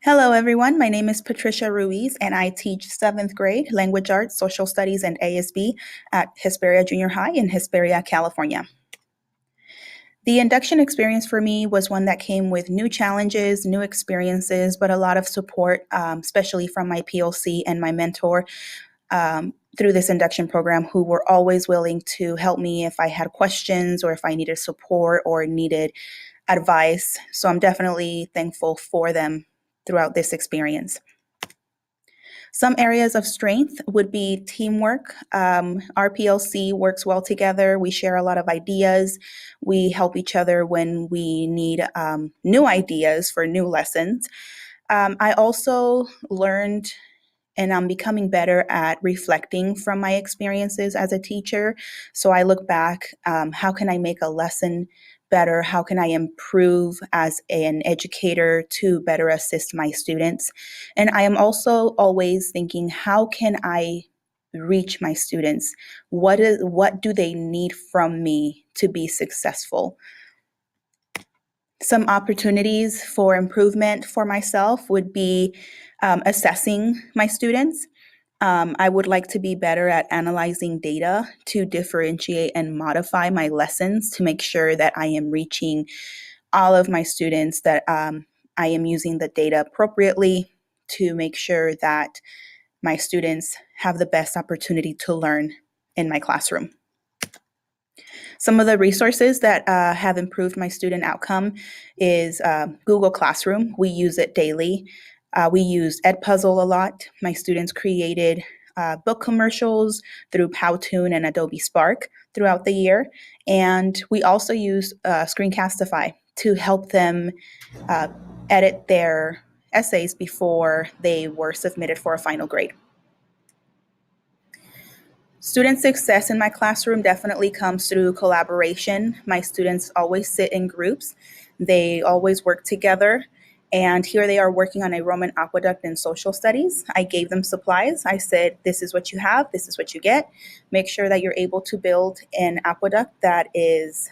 Hello, everyone. My name is Patricia Ruiz, and I teach 7th grade language arts, social studies, and ASB at Hesperia Junior High in Hesperia, California. The induction experience for me was one that came with new challenges, new experiences, but a lot of support, especially from my PLC and my mentor through this induction program, who were always willing to help me if I had questions or if I needed support or needed advice. So I'm definitely thankful for them throughout this experience. Some areas of strength would be teamwork. Our PLC works well together. We share a lot of ideas. We help each other when we need new ideas for new lessons. I also learned and I'm becoming better at reflecting from my experiences as a teacher. So I look back, how can I make a lesson better? How can I improve as an educator to better assist my students? And I am also always thinking, how can I reach my students? What do they need from me to be successful? Some opportunities for improvement for myself would be assessing my students. I would like to be better at analyzing data to differentiate and modify my lessons to make sure that I am reaching all of my students, that I am using the data appropriately to make sure that my students have the best opportunity to learn in my classroom. Some of the resources that have improved my student outcome is Google Classroom. We use it daily. We use Edpuzzle a lot. My students created book commercials through Powtoon and Adobe Spark throughout the year. And we also use Screencastify to help them edit their essays before they were submitted for a final grade. Student success in my classroom definitely comes through collaboration. My students always sit in groups. They always work together. And here they are working on a Roman aqueduct in social studies. I gave them supplies. I said, this is what you have, this is what you get. Make sure that you're able to build an aqueduct that is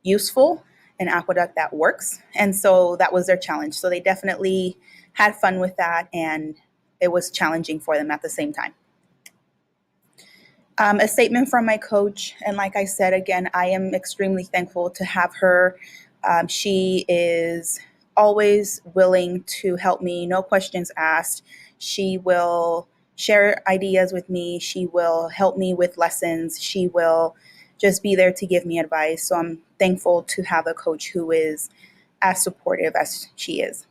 useful, an aqueduct that works. And so that was their challenge. So they definitely had fun with that, and it was challenging for them at the same time. A statement from my coach, and like I said, again, I am extremely thankful to have her. She is always willing to help me, no questions asked. She will share ideas with me. She will help me with lessons. She will just be there to give me advice. So I'm thankful to have a coach who is as supportive as she is.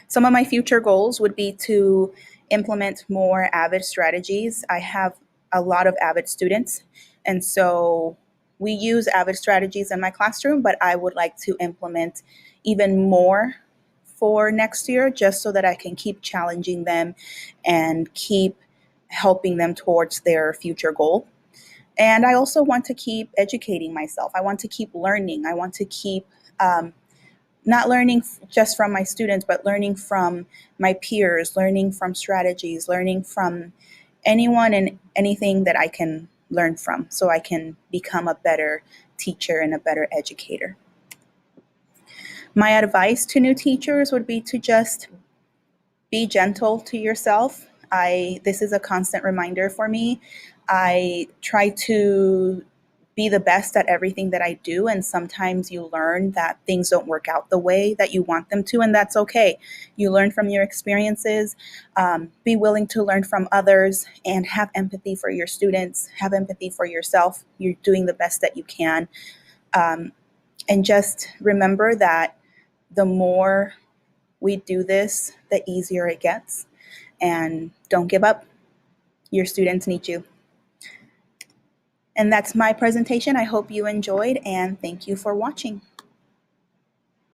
Some of my future goals would be to implement more AVID strategies. I have a lot of AVID students, and so we use AVID strategies in my classroom, but I would like to implement even more for next year, just so that I can keep challenging them and keep helping them towards their future goal. And I also want to keep educating myself. I want to keep learning. I want to keep not learning just from my students, but learning from my peers, learning from strategies, learning from anyone and anything that I can learn from, so I can become a better teacher and a better educator. My advice to new teachers would be to just be gentle to yourself. This is a constant reminder for me. I try to be the best at everything that I do, and sometimes you learn that things don't work out the way that you want them to, and that's okay. You learn from your experiences. Be willing to learn from others and have empathy for your students, have empathy for yourself. You're doing the best that you can. And just remember that the more we do this, the easier it gets. And don't give up. Your students need you. And that's my presentation. I hope you enjoyed, and thank you for watching.